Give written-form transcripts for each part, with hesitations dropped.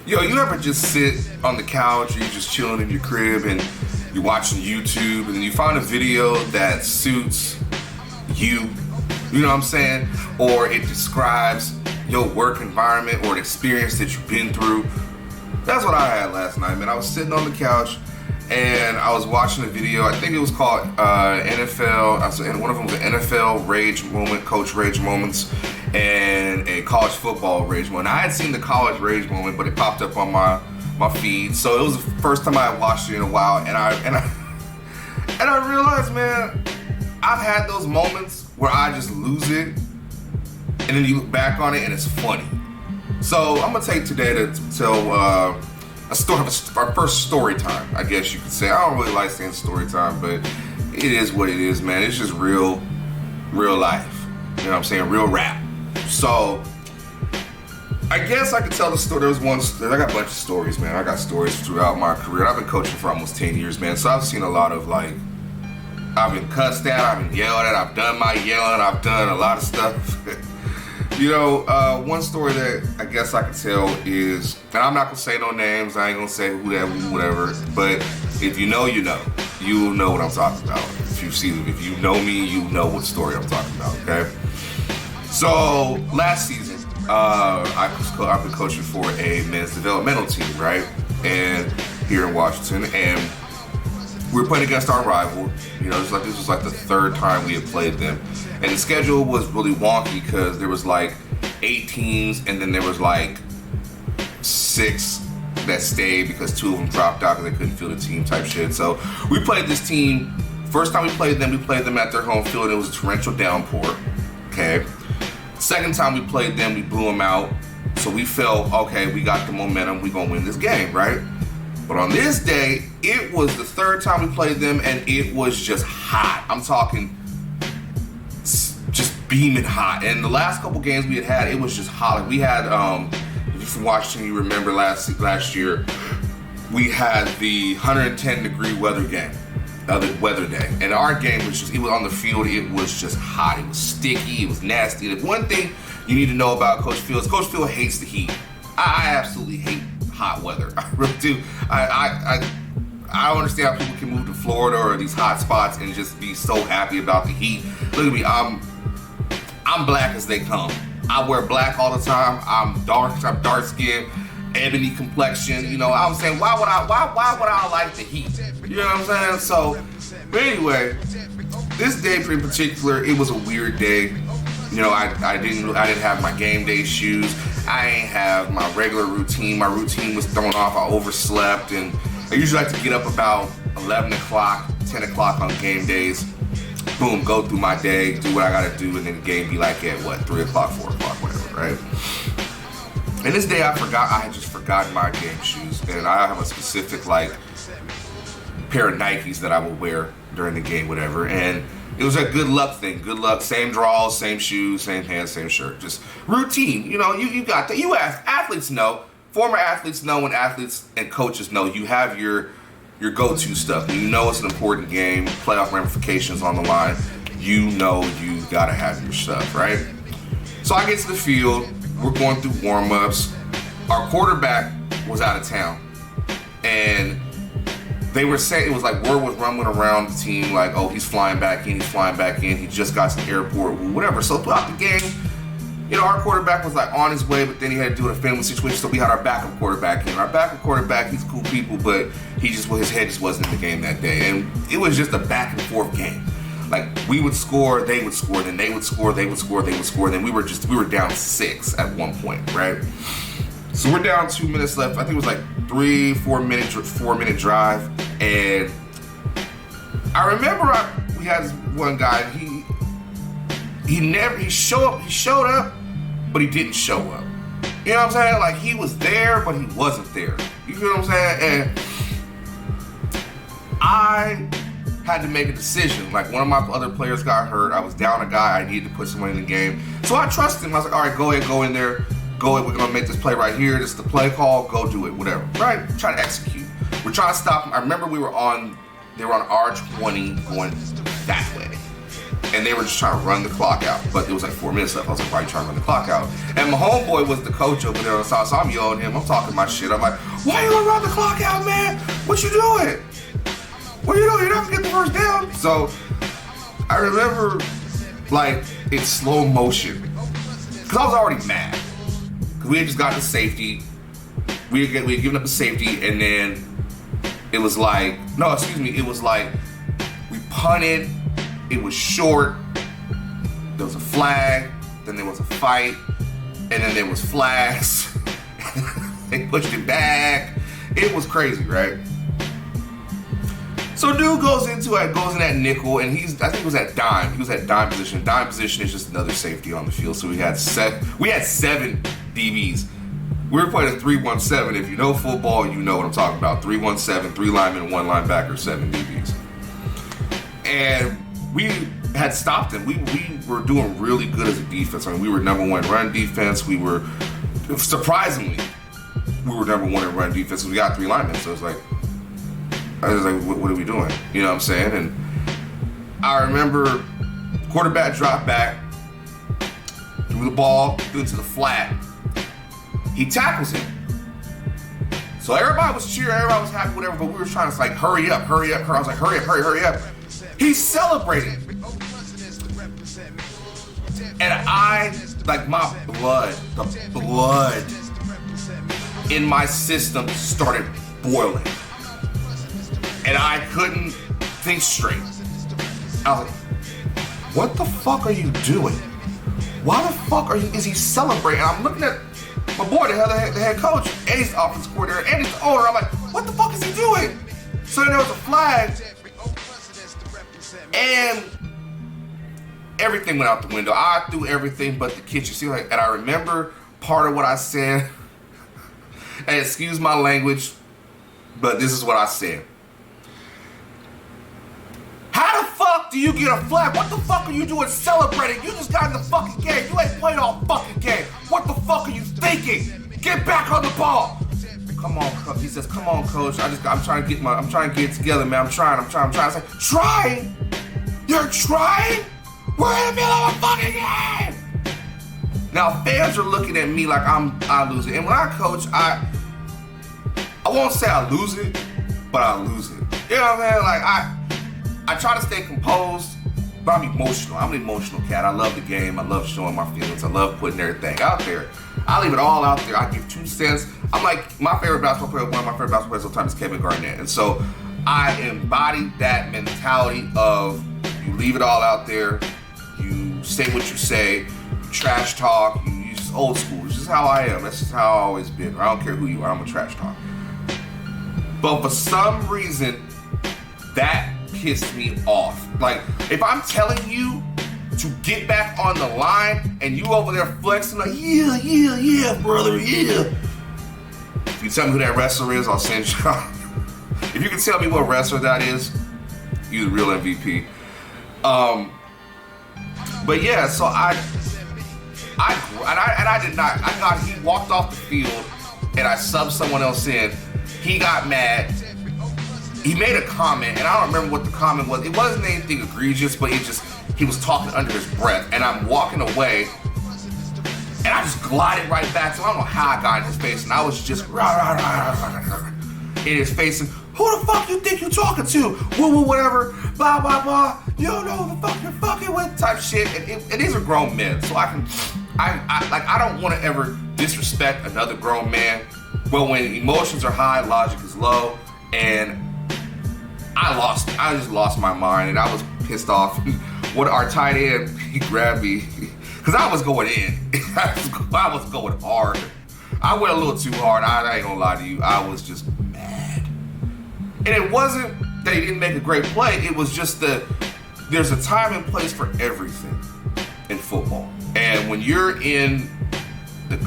Yo, you ever just sit on the couch or you just chilling in your crib and you're watching YouTube and then you find a video that suits you know what I'm saying? Or it describes your work environment or an experience that you've been through. That's what I had last night, man. I was sitting on the couch and I was watching a video. I think it was called NFL, and one of them was an NFL Rage Moment, Coach Rage Moments, and a college football Rage Moment. I had seen the college Rage Moment, but it popped up on my feed. So it was the first time I had watched it in a while, and I realized, man, I've had those moments where I just lose it, and then you look back on it and it's funny. So I'm gonna take today to tell a story, our first story time, I guess you could say. I don't really like saying story time, but it is what it is, man. It's just real life. You know what I'm saying? Real rap. So I guess I could tell the story. I got a bunch of stories, man. I got stories throughout my career. I've been coaching for almost 10 years, man. So I've seen a lot of I've been cussed at, I've been yelled at, I've done my yelling, I've done a lot of stuff. You know, one story that I guess I can tell is, and I'm not gonna say no names, I ain't gonna say who that, whatever, but if you know, you know. You'll know what I'm talking about. If you know me, you know what story I'm talking about, okay? So, last season, I've been coaching for a men's developmental team, right? And here in Washington, and we were playing against our rival. You know, this was like the third time we had played them. And the schedule was really wonky because there was 8 teams and then there was 6 that stayed because 2 of them dropped out because they couldn't field a team type shit. So we played this team. First time we played them at their home field and it was a torrential downpour. Okay. Second time we played them, we blew them out. So we felt, okay, we got the momentum, we gonna win this game, right? But on this day, it was the third time we played them, and it was just hot. I'm talking just beaming hot. And the last couple games we had, it was just hot. We had, if you're from Washington, you remember last year, we had the 110-degree weather game, the weather day. And our game was it was on the field, it was just hot. It was sticky, it was nasty. And one thing you need to know about Coach Fields, Coach Field hates the heat. I absolutely hate hot weather. I really do. I don't understand how people can move to Florida or these hot spots and just be so happy about the heat. Look at me, I'm black as they come. I wear black all the time. I'm dark skinned, ebony complexion. You know, I'm saying, why would I like the heat? You know what I'm saying? So, but anyway, this day in particular, it was a weird day. You know, I didn't have my game day shoes. I ain't have my regular routine. My routine was thrown off. I overslept, and I usually like to get up about 11 o'clock, 10 o'clock on game days. Boom, go through my day, do what I gotta do, and then the game be at 3 o'clock, 4 o'clock, whatever, right? And this day I had just forgotten my game shoes, and I have a specific pair of Nikes that I will wear during the game, whatever, and it was a good luck thing. Good luck, same draws, same shoes, same pants, same shirt. Just routine. You know, you got that. You athletes know. Former athletes know, and athletes and coaches know. You have your go-to stuff. You know it's an important game. Playoff ramifications on the line. You know you gotta have your stuff, right? So I get to the field. We're going through warm-ups. Our quarterback was out of town, and they were saying, it was word was rumbling around the team oh, he's flying back in, he just got to the airport, whatever. So throughout the game, you know, our quarterback was on his way, but then he had to do it in a family situation, so we had our backup quarterback in. Our backup quarterback, he's cool people, but his head just wasn't in the game that day. And it was just a back and forth game. We would score, they would score, then they would score, they would score, they would score, then we were down 6 at one point, right? So we're down 2 minutes left. I think it was 4 minute drive. And I remember we had this one guy, he showed up, but he didn't show up. You know what I'm saying? He was there, but he wasn't there. You feel what I'm saying? And I had to make a decision. One of my other players got hurt. I was down a guy. I needed to put someone in the game. So I trusted him. I was all right, go ahead, go in there. Go ahead, we're going to make this play right here. This is the play call. Go do it, whatever. Right? Try to execute. We're trying to stop them. I remember they were on R20 going that way. and they were just trying to run the clock out. But it was like 4 minutes left. I was like, why are you trying to run the clock out? And my homeboy was the coach over there on the side, so I'm yelling at him. I'm talking my shit. I'm like, why you gonna run the clock out, man? What you doing? What are you doing? You're not gonna get the first down. So I remember, like, in slow motion, because I was already mad. Because we had just gotten the safety. We had given up the safety, and then it was like, it was like we punted, it was short, there was a flag, then there was a fight, and then there was flags. They pushed it back. It was crazy, right? So dude goes in that nickel, and I think it was at dime. He was at dime position. Dime position is just another safety on the field. So we had 7 DBs. We were playing a 3-1-7. If you know football, you know what I'm talking about. 3-1-7, 3 linemen, 1 linebacker, 7 DBs. And we had stopped them. We were doing really good as a defense. I mean, we were number 1 in run defense. Surprisingly, we were number 1 in run defense. We got 3 linemen. So I was like, what are we doing? You know what I'm saying? And I remember quarterback dropped back, threw the ball, threw it to the flat. He tackles him. So everybody was cheering, everybody was happy, whatever, but we were trying to hurry up. I was like, hurry up. He's celebrating. And my the blood in my system started boiling. And I couldn't think straight. I was like, what the fuck are you doing? Why the fuck is he celebrating? I'm looking at my boy, the head coach, and he's the offensive coordinator, and he's the owner. I'm like, what the fuck is he doing? So then there was a flag, and everything went out the window. I threw everything but the kitchen. See, and I remember part of what I said, and excuse my language, but this is what I said. How the fuck do you get a flag? What the fuck are you doing celebrating? You just got in the fucking game. You ain't played all fucking game. What the fuck are you thinking? Get back on the ball. Come on, coach. He says, come on, coach. I'm trying to get it together, man. I'm trying. I was like, trying? You're trying? We're in the middle of a fucking game. Now fans are looking at me like I lose it. And when I coach, I won't say I lose it, but I lose it. You know what I mean? I try to stay composed, but I'm emotional. I'm an emotional cat. I love the game. I love showing my feelings. I love putting everything out there. I leave it all out there. I give 2 cents. I'm like, my favorite basketball player, one of my favorite basketball players all the time is Kevin Garnett. And so I embody that mentality of you leave it all out there, you say what you say, you trash talk, you just old school. It's just how I am. That's just how I've always been. I don't care who you are, I'm a trash talk. But for some reason, that pissed me off. Like, if I'm telling you to get back on the line and you over there flexing like, yeah, brother, yeah. If you tell me who that wrestler is, I'll send you. If you can tell me what wrestler that is, you're the real MVP. But yeah, so I did not. I thought he walked off the field and I subbed someone else in. He got mad. He made a comment, and I don't remember what the comment was. It wasn't anything egregious, but he was talking under his breath, and I'm walking away, and I just glided right back to him. I don't know how I got in his face, and I was just in his face, and who the fuck you think you talking to? Woo, whatever, blah, blah, blah. You don't know who the fuck you're fucking with, type shit. And these are grown men, so I don't want to ever disrespect another grown man. But when emotions are high, logic is low, and I just lost my mind, and I was pissed off. What our tight end, he grabbed me, because I was going in. I was going hard. I went a little too hard. I ain't gonna lie to you. I was just mad. And it wasn't that he didn't make a great play. It was just that there's a time and place for everything in football. And when you're in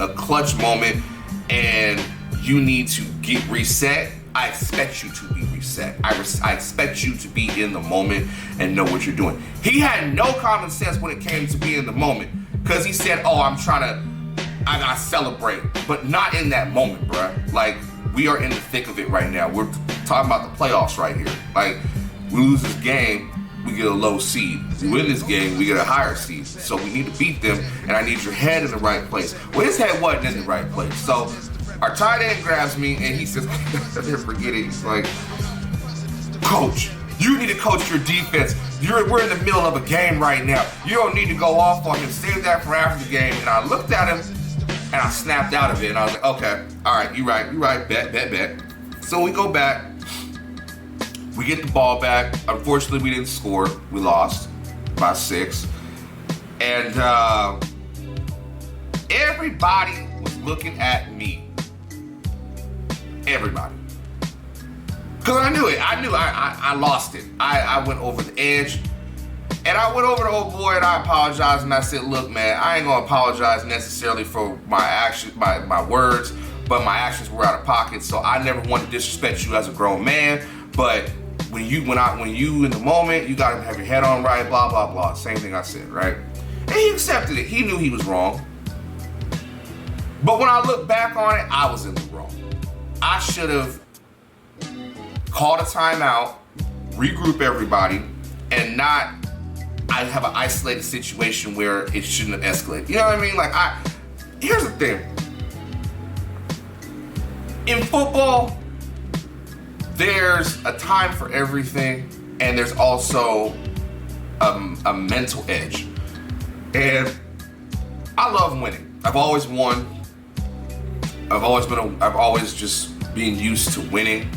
a clutch moment and you need to get reset, I expect you to be reset. I expect you to be in the moment and know what you're doing. He had no common sense when it came to being in the moment, because he said, oh, I gotta celebrate, but not in that moment, bruh. Like, we are in the thick of it right now. We're talking about the playoffs right here. Like, we lose this game, we get a low seed. We win this game, we get a higher seed. So we need to beat them, and I need your head in the right place. Well, his head wasn't in the right place. So our tight end grabs me, and he says, forget it. He's like, Coach, you need to coach your defense. We're in the middle of a game right now. You don't need to go off on him. Save that for after the game. And I looked at him, and I snapped out of it. And I was like, okay, all right, you're right, bet. So we go back. We get the ball back. Unfortunately, we didn't score. We lost by 6. And everybody was looking at me. Everybody. Because I knew it. I lost it. I went over the edge. And I went over to old boy and I apologized. And I said, look, man, I ain't going to apologize necessarily for my actions, my words, but my actions were out of pocket. So I never wanted to disrespect you as a grown man. But when you in the moment, you gotta have your head on right, blah, blah, blah. Same thing I said, right? And he accepted it. He knew he was wrong. But when I look back on it, I was in the wrong. I should have called a timeout, regroup everybody, and not I have an isolated situation where it shouldn't have escalated. You know what I mean? Like, here's the thing. In football, there's a time for everything, and there's also a mental edge. And I love winning. I've always won. I've always just been used to winning.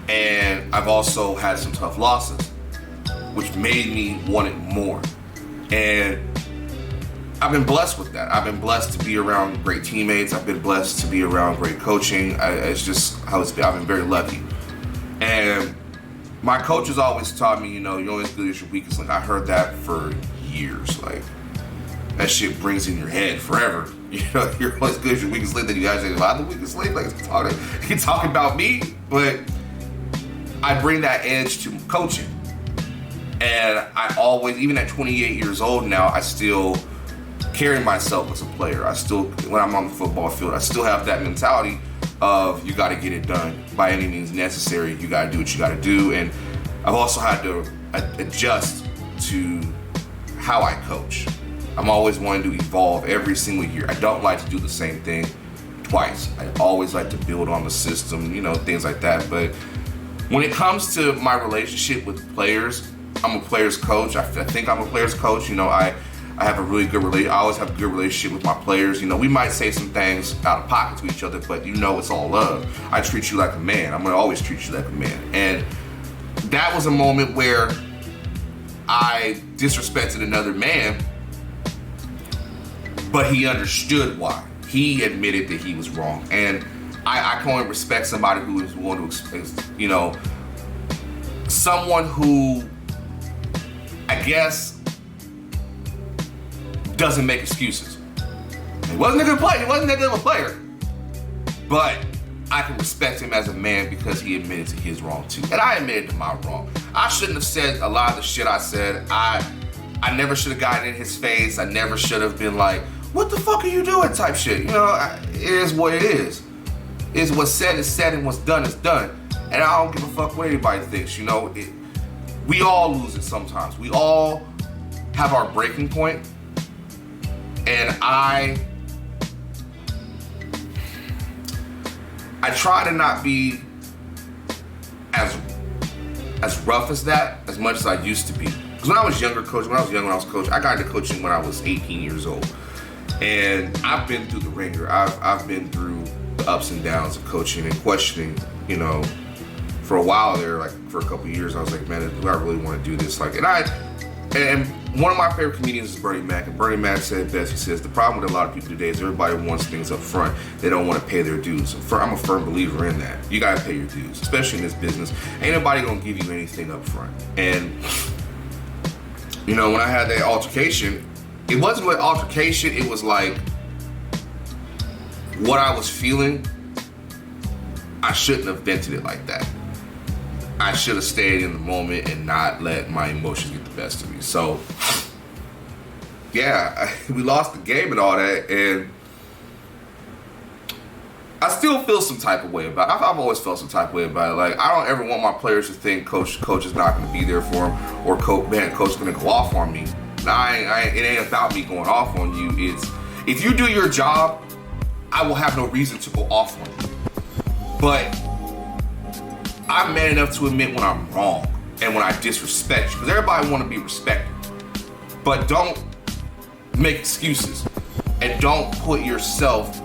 And I've also had some tough losses, which made me want it more. And I've been blessed with that. I've been blessed to be around great teammates. I've been blessed to be around great coaching. It's just how it's been. I've been very lucky. And my coaches always taught me, you're only as good as your weakest link. I heard that for years. Like, that shit brings in your head forever. You're only as good as your weakest link. Then you guys say, well, I'm the weakest link. Like, you talking about me? But I bring that edge to coaching. And I always, even at 28 years old now, I still carry myself as a player. I still, when I'm on the football field, I still have that mentality of you got to get it done by any means necessary. You got to do what you got to do. And I've also had to adjust to how I coach. I'm always wanting to evolve every single year. I don't like to do the same thing twice. I always like to build on the system, things like that. But when it comes to my relationship with players, I'm a player's coach. I think I'm a player's coach. I have a really good relationship. I always have a good relationship with my players. We might say some things out of pocket to each other, but it's all love. I treat you like a man. I'm gonna always treat you like a man. And that was a moment where I disrespected another man, but he understood why. He admitted that he was wrong. And I can only respect somebody who is willing to, someone who, I guess, doesn't make excuses. He wasn't a good player. He wasn't that good of a player. But I can respect him as a man because he admitted to his wrong too. And I admitted to my wrong. I shouldn't have said a lot of the shit I said. I never should have gotten in his face. I never should have been like, what the fuck are you doing type shit. It is what it is. It's what's said is said and what's done is done. And I don't give a fuck what anybody thinks. We all lose it sometimes. We all have our breaking point. And I try to not be as rough as that as much as I used to be. Because when I was younger, I got into coaching when I was 18 years old. And I've been through the ringer. I've been through the ups and downs of coaching and questioning, for a while there, like for a couple of years, I was like, man, do I really want to do this? And one of my favorite comedians is Bernie Mac, and Bernie Mac said best. He says, the problem with a lot of people today is everybody wants things up front. They don't want to pay their dues. I'm a firm believer in that. You got to pay your dues, especially in this business. Ain't nobody going to give you anything up front. And, when I had that altercation, it wasn't an altercation. It was like what I was feeling. I shouldn't have vented it like that. I should have stayed in the moment and not let my emotions get the best of me. So, yeah, we lost the game and all that. And I still feel some type of way about it. I've always felt some type of way about it. Like, I don't ever want my players to think coach is not going to be there for them, or coach is going to go off on me. Now, it ain't about me going off on you. It's, if you do your job, I will have no reason to go off on you. But I'm man enough to admit when I'm wrong and when I disrespect you, because everybody want to be respected. But don't make excuses, and don't put yourself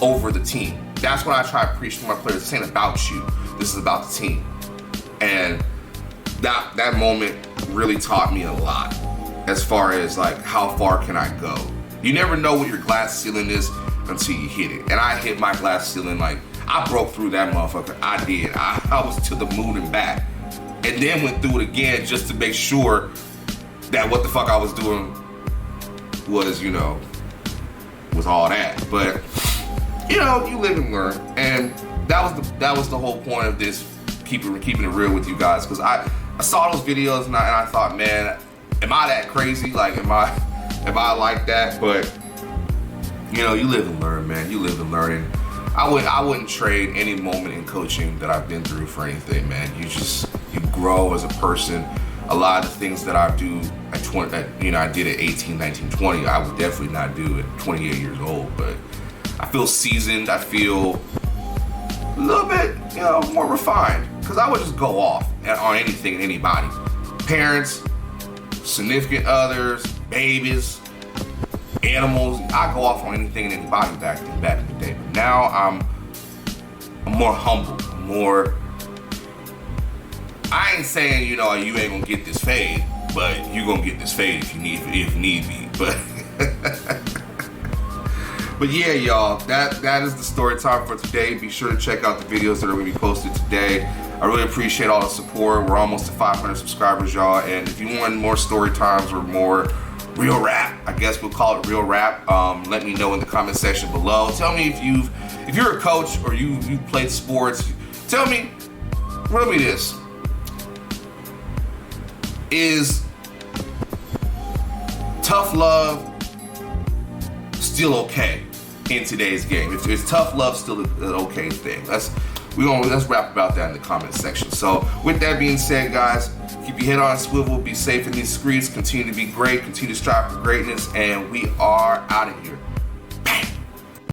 over the team. That's what I try to preach to my players. This ain't about you. This is about the team. And that moment really taught me a lot as far as like how far can I go. You never know what your glass ceiling is until you hit it. And I hit my glass ceiling, like I broke through that motherfucker. I did. I was to the moon and back. And then went through it again just to make sure that what the fuck I was doing was, was all that. But you live and learn, and that was the whole point of this, keeping it real with you guys, because I saw those videos and I thought, man, am I that crazy? Like, am I like that? But you live and learn, man. You live and learn, and I wouldn't trade any moment in coaching that I've been through for anything, man. You grow as a person. A lot of the things that I do at 20, I did at 18, 19, 20, I would definitely not do at 28 years old, but I feel seasoned. I feel a little bit, more refined, because I would just go off on anything and anybody. Parents, significant others, babies, animals. I go off on anything and anybody back in the day. But now I'm more humble, more. I ain't saying you ain't gonna get this fade, but you gonna get this fade if need be. But. But yeah, y'all, that is the story time for today. Be sure to check out the videos that are going to be posted today. I really appreciate all the support. We're almost to 500 subscribers, y'all. And if you want more story times or more real rap, I guess we'll call it real rap, let me know in the comment section below. Tell me if you're a coach or you played sports. Tell me this. Is tough love still okay in today's game? Is tough love still an okay thing? Let's rap about that in the comment section. So with that being said, guys, keep your head on a swivel, be safe in these streets, continue to be great, continue to strive for greatness, and we are out of here.